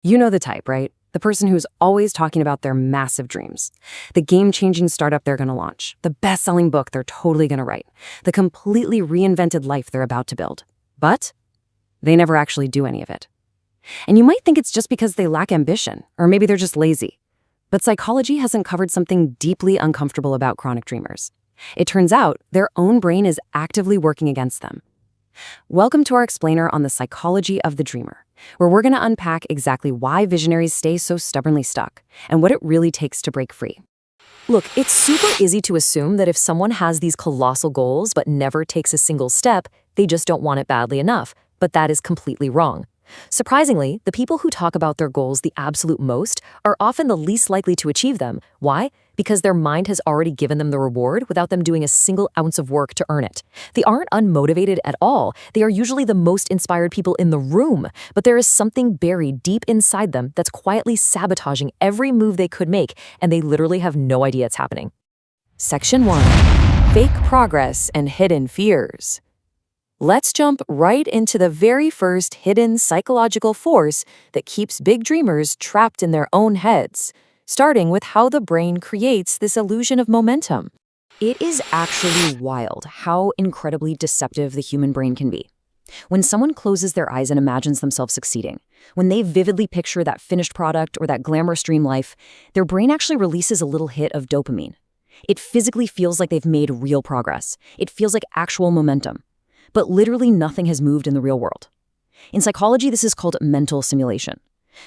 You know the type, right? The person who's always talking about their massive dreams. The game-changing startup they're going to launch. The best-selling book they're totally going to write. The completely reinvented life they're about to build. But they never actually do any of it. And you might think it's just because they lack ambition, or maybe they're just lazy. But psychology hasn't covered something deeply uncomfortable about chronic dreamers. It turns out their own brain is actively working against them. Welcome to our explainer on the psychology of the dreamer, where we're going to unpack exactly why visionaries stay so stubbornly stuck and what it really takes to break free. Look, it's super easy to assume that if someone has these colossal goals but never takes a single step, they just don't want it badly enough. But that is completely wrong. Surprisingly, the people who talk about their goals the absolute most are often the least likely to achieve them. Why? Because their mind has already given them the reward without them doing a single ounce of work to earn it. They aren't unmotivated at all. They are usually the most inspired people in the room, but there is something buried deep inside them that's quietly sabotaging every move they could make, and they literally have no idea it's happening. Section 1. Fake progress and hidden fears. Let's jump right into the very first hidden psychological force that keeps big dreamers trapped in their own heads, starting with how the brain creates this illusion of momentum. It is actually wild how incredibly deceptive the human brain can be. When someone closes their eyes and imagines themselves succeeding, when they vividly picture that finished product or that glamorous dream life, their brain actually releases a little hit of dopamine. It physically feels like they've made real progress. It feels like actual momentum. But literally nothing has moved in the real world. In psychology, this is called mental simulation.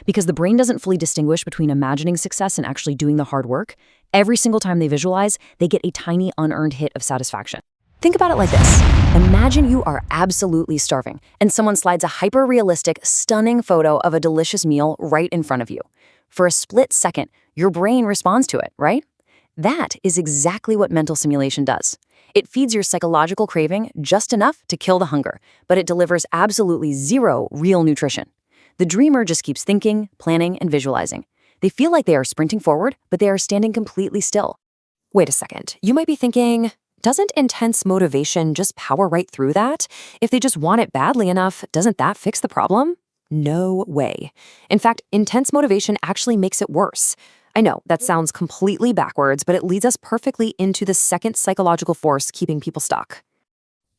Because the brain doesn't fully distinguish between imagining success and actually doing the hard work, every single time they visualize, they get a tiny unearned hit of satisfaction. Think about it like this. Imagine you are absolutely starving, and someone slides a hyper-realistic, stunning photo of a delicious meal right in front of you. For a split second, your brain responds to it, right? That is exactly what mental simulation does. It feeds your psychological craving just enough to kill the hunger, but it delivers absolutely zero real nutrition. The dreamer just keeps thinking, planning, and visualizing. They feel like they are sprinting forward, but they are standing completely still. Wait a second, you might be thinking, doesn't intense motivation just power right through that? If they just want it badly enough, doesn't that fix the problem? No way. In fact, intense motivation actually makes it worse. I know, that sounds completely backwards, but it leads us perfectly into the second psychological force keeping people stuck.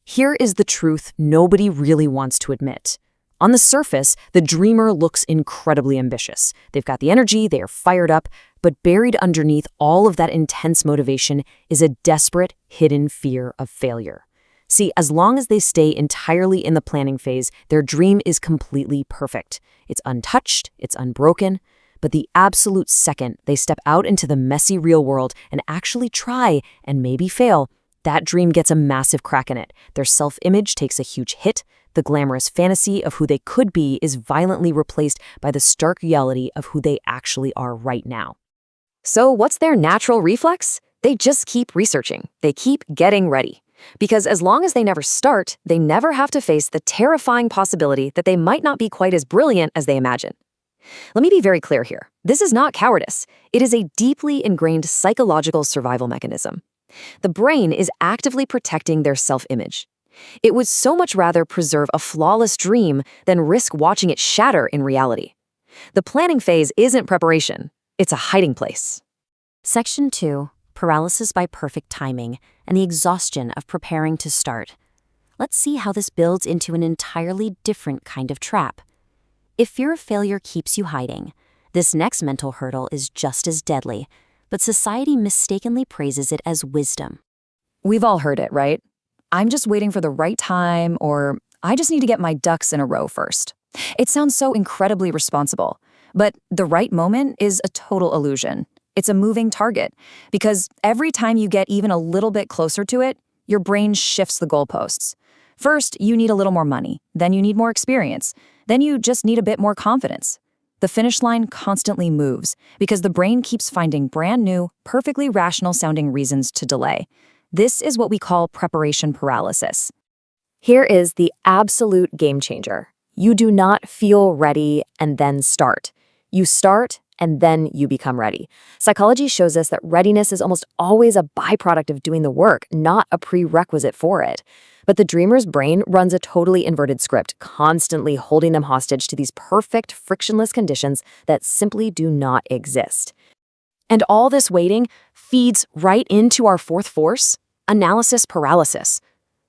Here is the truth nobody really wants to admit. On the surface, the dreamer looks incredibly ambitious. They've got the energy, they are fired up, but buried underneath all of that intense motivation is a desperate, hidden fear of failure. See, as long as they stay entirely in the planning phase, their dream is completely perfect. It's untouched, it's unbroken. But the absolute second they step out into the messy real world and actually try and maybe fail, that dream gets a massive crack in it. Their self-image takes a huge hit. The glamorous fantasy of who they could be is violently replaced by the stark reality of who they actually are right now. So what's their natural reflex? They just keep researching. They keep getting ready. Because as long as they never start, they never have to face the terrifying possibility that they might not be quite as brilliant as they imagine. Let me be very clear here. This is not cowardice. It is a deeply ingrained psychological survival mechanism. The brain is actively protecting their self-image. It would so much rather preserve a flawless dream than risk watching it shatter in reality. The planning phase isn't preparation. It's a hiding place. Section 2, Paralysis by Perfect Timing and the Exhaustion of Preparing to Start. Let's see how this builds into an entirely different kind of trap. If fear of failure keeps you hiding, this next mental hurdle is just as deadly, but society mistakenly praises it as wisdom. We've all heard it, right? I'm just waiting for the right time, or I just need to get my ducks in a row first. It sounds so incredibly responsible, but the right moment is a total illusion. It's a moving target, because every time you get even a little bit closer to it, your brain shifts the goalposts. First, you need a little more money, then you need more experience, then you just need a bit more confidence. The finish line constantly moves because the brain keeps finding brand new, perfectly rational-sounding reasons to delay. This is what we call preparation paralysis. Here is the absolute game changer. You do not feel ready and then start. You start and then you become ready. Psychology shows us that readiness is almost always a byproduct of doing the work, not a prerequisite for it. But the dreamer's brain runs a totally inverted script, constantly holding them hostage to these perfect, frictionless conditions that simply do not exist. And all this waiting feeds right into our fourth force, analysis paralysis.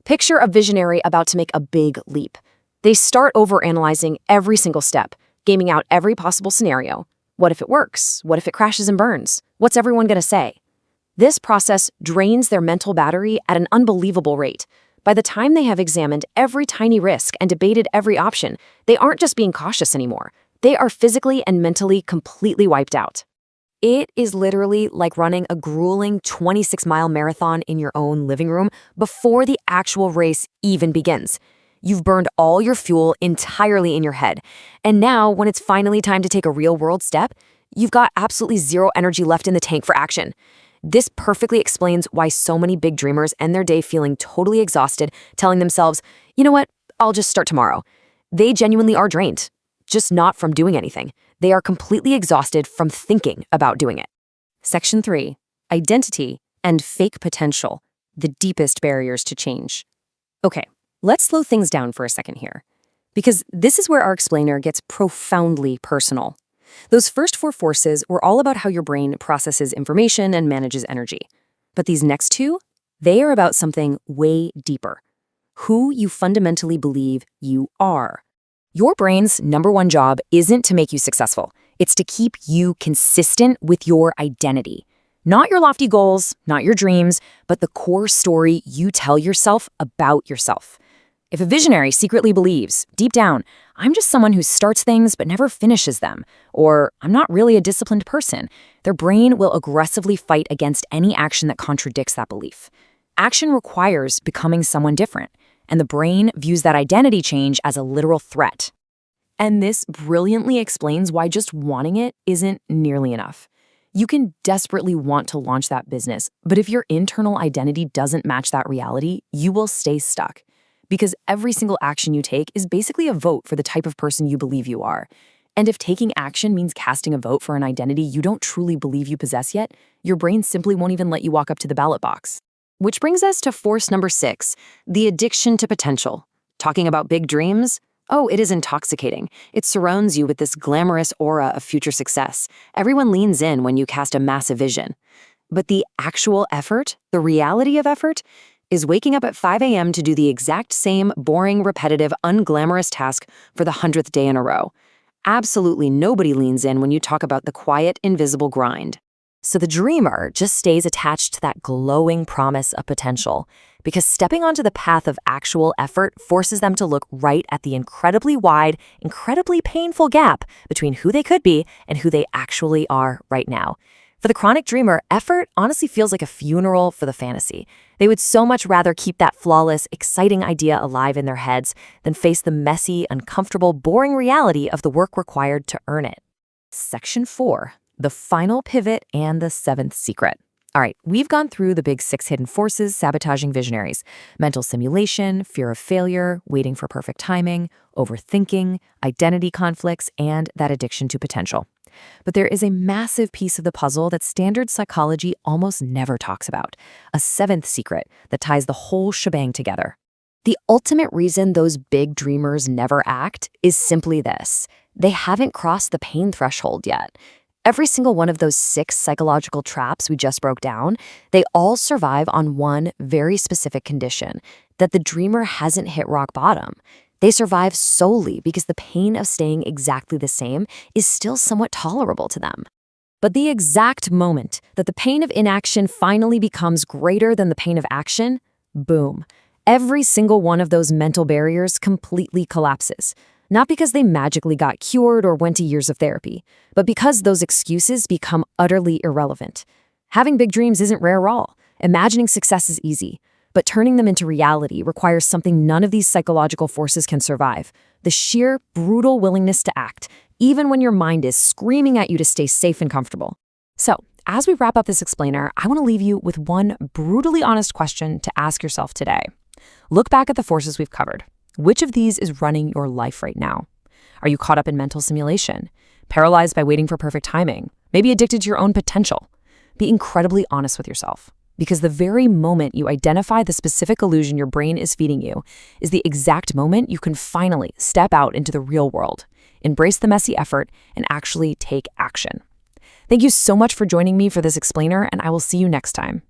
Picture a visionary about to make a big leap. They start overanalyzing every single step, gaming out every possible scenario. What if it works? What if it crashes and burns? What's everyone going to say? This process drains their mental battery at an unbelievable rate. By the time they have examined every tiny risk and debated every option, they aren't just being cautious anymore. They are physically and mentally completely wiped out. It is literally like running a grueling 26-mile marathon in your own living room before the actual race even begins. You've burned all your fuel entirely in your head. And now, when it's finally time to take a real-world step, you've got absolutely zero energy left in the tank for action. This perfectly explains why so many big dreamers end their day feeling totally exhausted, telling themselves, you know what, I'll just start tomorrow. They genuinely are drained, just not from doing anything. They are completely exhausted from thinking about doing it. Section 3. Identity and fake potential, the deepest barriers to change. Okay, let's slow things down for a second here, because this is where our explainer gets profoundly personal. Those first 4 forces were all about how your brain processes information and manages energy. But these next 2, they are about something way deeper. Who you fundamentally believe you are. Your brain's number one job isn't to make you successful. It's to keep you consistent with your identity. Not your lofty goals, not your dreams, but the core story you tell yourself about yourself. If a visionary secretly believes, deep down, I'm just someone who starts things but never finishes them, or I'm not really a disciplined person, their brain will aggressively fight against any action that contradicts that belief. Action requires becoming someone different, and the brain views that identity change as a literal threat. And this brilliantly explains why just wanting it isn't nearly enough. You can desperately want to launch that business, but if your internal identity doesn't match that reality, you will stay stuck. Because every single action you take is basically a vote for the type of person you believe you are. And if taking action means casting a vote for an identity you don't truly believe you possess yet, your brain simply won't even let you walk up to the ballot box. Which brings us to force number 6, the addiction to potential. Talking about big dreams? Oh, it is intoxicating. It surrounds you with this glamorous aura of future success. Everyone leans in when you cast a massive vision. But the actual effort, the reality of effort, is waking up at 5 a.m. to do the exact same boring, repetitive, unglamorous task for the 100th day in a row. Absolutely nobody leans in when you talk about the quiet, invisible grind. So the dreamer just stays attached to that glowing promise of potential, because stepping onto the path of actual effort forces them to look right at the incredibly wide, incredibly painful gap between who they could be and who they actually are right now. For the chronic dreamer, effort honestly feels like a funeral for the fantasy. They would so much rather keep that flawless, exciting idea alive in their heads than face the messy, uncomfortable, boring reality of the work required to earn it. Section 4. The final pivot and the 7th secret. All right, we've gone through the big 6 hidden forces sabotaging visionaries: mental simulation, fear of failure, waiting for perfect timing, overthinking, identity conflicts, and that addiction to potential. But there is a massive piece of the puzzle that standard psychology almost never talks about, a 7th secret that ties the whole shebang together. The ultimate reason those big dreamers never act is simply this: they haven't crossed the pain threshold yet. Every single one of those 6 psychological traps we just broke down, they all survive on one very specific condition, that the dreamer hasn't hit rock bottom. They survive solely because the pain of staying exactly the same is still somewhat tolerable to them. But the exact moment that the pain of inaction finally becomes greater than the pain of action, boom, every single one of those mental barriers completely collapses. Not because they magically got cured or went to years of therapy, but because those excuses become utterly irrelevant. Having big dreams isn't rare at all. Imagining success is easy, but turning them into reality requires something none of these psychological forces can survive: the sheer, brutal willingness to act, even when your mind is screaming at you to stay safe and comfortable. So, as we wrap up this explainer, I want to leave you with one brutally honest question to ask yourself today. Look back at the forces we've covered. Which of these is running your life right now? Are you caught up in mental simulation? paralyzed by waiting for perfect timing, maybe addicted to your own potential. Be incredibly honest with yourself, because the very moment you identify the specific illusion your brain is feeding you is the exact moment you can finally step out into the real world, embrace the messy effort, and actually take action. Thank you so much for joining me for this explainer, and I will see you next time.